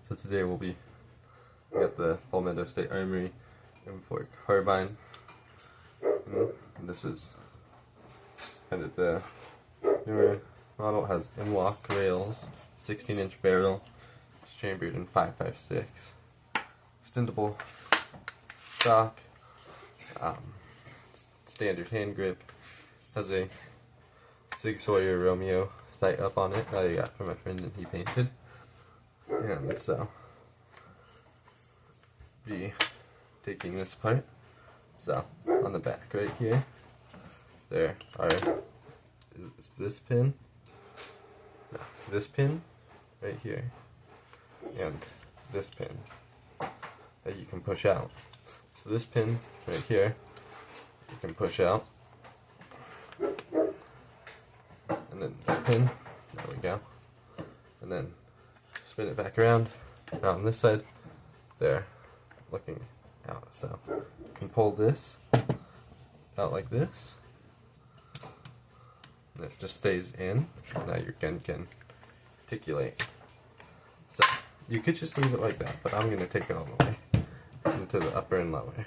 So today we got the Palmetto State Armory M4 carbine. And this is kind of the newer model. It has M-lock rails, 16-inch barrel, it's chambered in 5.56, extendable stock, standard hand grip, has a Sig Sauer Romeo sight up on it that I got from my friend and he painted. And so, be taking this apart. So, on the back right here, there are this pin, no, this pin right here, and this pin that you can push out. So this pin right here, you can push out, and then this pin, there we go, and then spin it back around, on this side, there, looking out. So you can pull this out like this, and it just stays in. Now your gun can articulate. So you could just leave it like that, but I'm going to take it all the way into the upper and lower.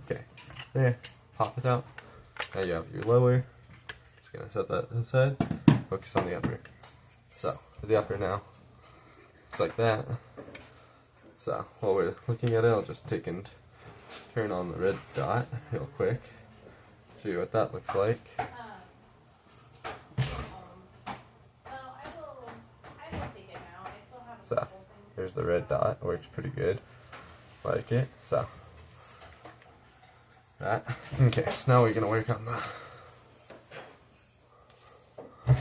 Okay, there, pop it out. Now you have your lower. Just going to set that aside, focus on the upper. So, for the upper now, it's like that. So, while we're looking at it, I'll just take and turn on the red dot real quick. Show you what that looks like. So, here's the red dot, works pretty good. Like it. So, that. Okay, so now we're going to work on the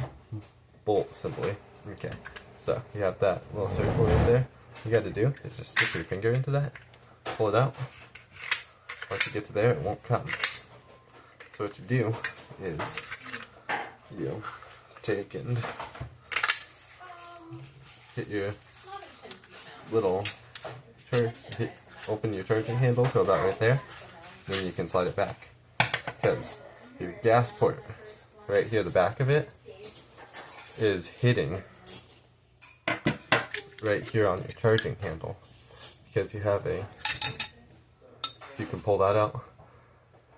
bolt assembly. Okay, so you have that little circle right there. All you got to do is just stick your finger into that, pull it out. Once you get to there, it won't come. So what you do is you take and hit your little open your charging handle to about right there. Then you can slide it back, because your gas port right here, the back of it, is hitting right here on your charging handle, because you have you can pull that out,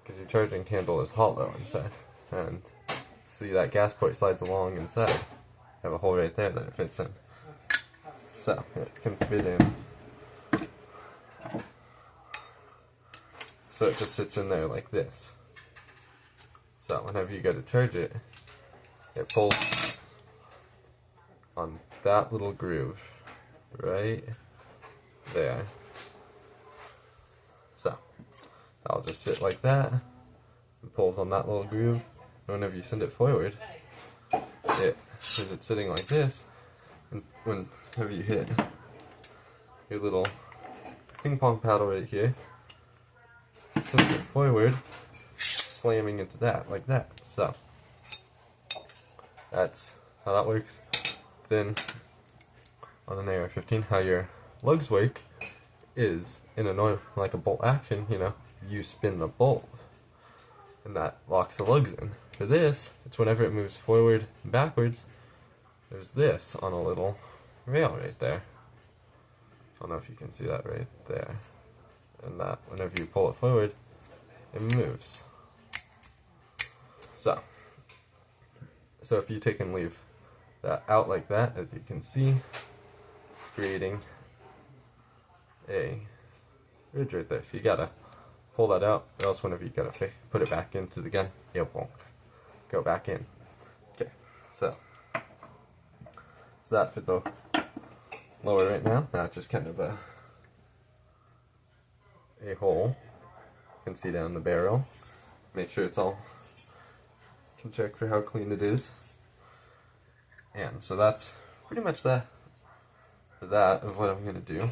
because your charging handle is hollow inside, and see that gas port slides along inside. You have a hole right there that it fits in, so it can fit in. So it just sits in there like this. So whenever you go to charge it, it pulls on that little groove right there. So I'll just sit like that, and pulls on that little groove. And whenever you send it forward, because it's sitting like this, and whenever you hit your little ping pong paddle right here, it sends it forward, slamming into that like that. So that's how that works. Then on an ar15, how your lugs work is in like a bolt action, you spin the bolt and that locks the lugs in. For this, it's whenever it moves forward and backwards, there's this on a little rail right there. I don't know if you can see that right there. And that whenever you pull it forward, it moves. So if you take and leave that out like that, as you can see, it's creating a ridge right there. So you gotta pull that out, or else whenever you gotta put it back into the gun, it won't go back in. Okay, so that for the lower right now. Now it's just kind of a hole. You can see down the barrel. Make sure it's all. You can check for how clean it is. And so that's pretty much that of what I'm going to do.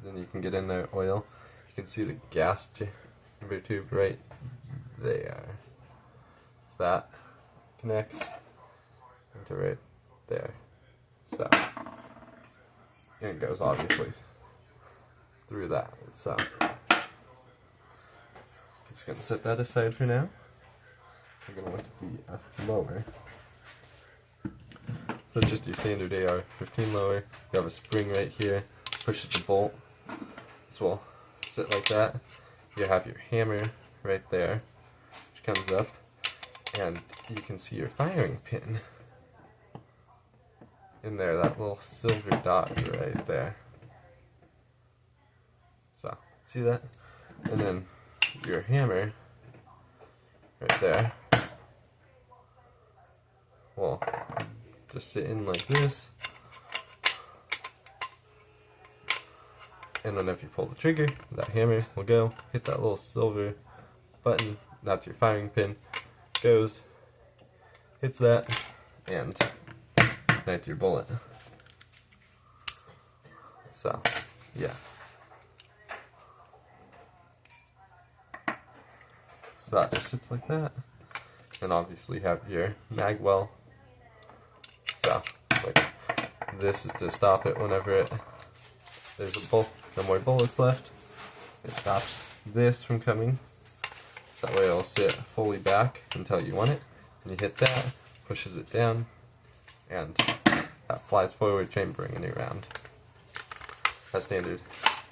Then you can get in there, oil. You can see the gas chamber tube right there. So that connects into right there. So, and it goes obviously through that. So, just going to set that aside for now. We're going to look at the lower. that's just your standard ar15 lower. You have a spring right here, pushes the bolt. This will sit like that. You have your hammer right there, which comes up, and you can see your firing pin in there, that little silver dot right there. So, see that? And then your hammer right there will just sit in like this, and then if you pull the trigger, that hammer will go, hit that little silver button, that's your firing pin, goes, hits that, and ignites your bullet. So, yeah. So that just sits like that. And obviously you have your mag well. So, like, this is to stop it whenever there's no more bullets left. It stops this from coming. So that way it'll sit fully back until you want it. And you hit that, pushes it down, and that flies forward, chambering a new round. That's standard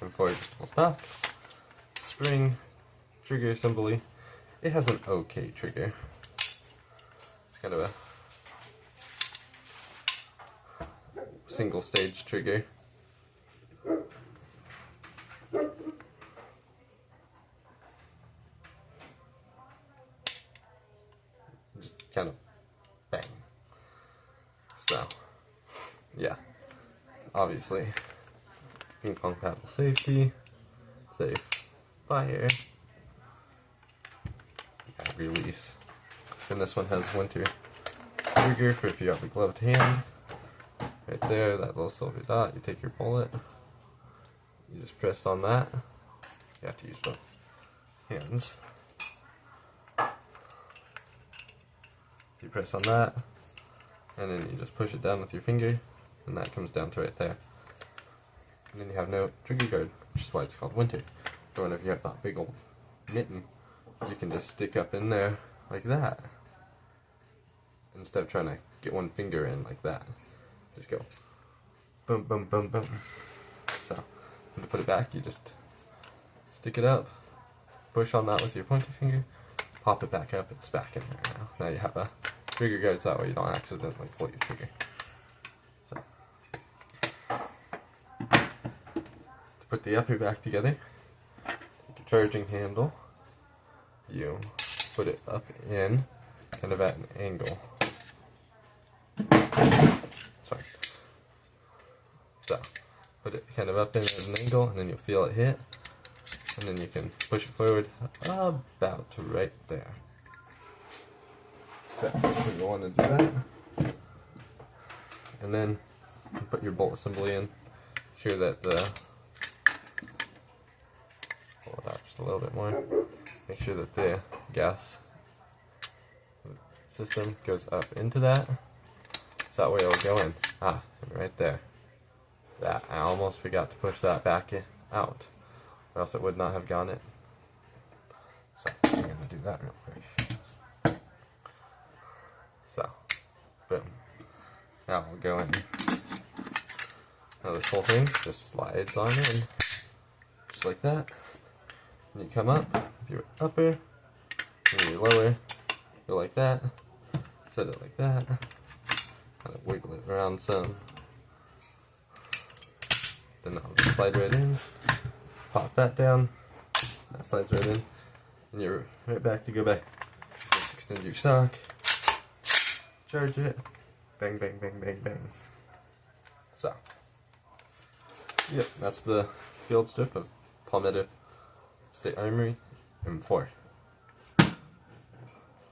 M4 adjustable stock. Spring, trigger assembly. It has an okay trigger. It's kind of a single stage trigger. Just kind of bang. So, yeah. Obviously, ping pong paddle safety, safe fire, and release. And this one has winter trigger for if you have a gloved hand. Right there, that little silver dot, you take your bullet, you just press on that. You have to use both hands. You press on that, and then you just push it down with your finger, and that comes down to right there. And then you have no trigger guard, which is why it's called winter. So whenever you have that big old mitten, you can just stick up in there like that, instead of trying to get one finger in like that. Just go boom, boom, boom, boom. So, and to put it back, you just stick it up, push on that with your pointer finger, pop it back up, it's back in there now. Now you have a trigger guard, so that way you don't accidentally pull your trigger. So, to put the upper back together, take your charging handle, you put it up in, kind of at an angle. Sorry. So, put it kind of up in at an angle, and then you'll feel it hit, and then you can push it forward about to right there. So, you'll want to do that. And then you put your bolt assembly in. Sure that the, pull it out just a little bit more. Make sure that the gas system goes up into that. So that way it'll go in. And right there. That, I almost forgot to push that back out, or else it would not have gone in. So, I'm going to do that real quick. So, boom. Now we'll go in. Now this whole thing just slides on in. Just like that. And you come up with your upper, and your lower, go like that. Set it like that. Kind of wiggle it around some. Then I'll just slide right in. Pop that down. That slides right in. And you're right back to go back. Just extend your stock. Charge it. Bang, bang, bang, bang, bang. So, yep, that's the field strip of Palmetto State Armory M4.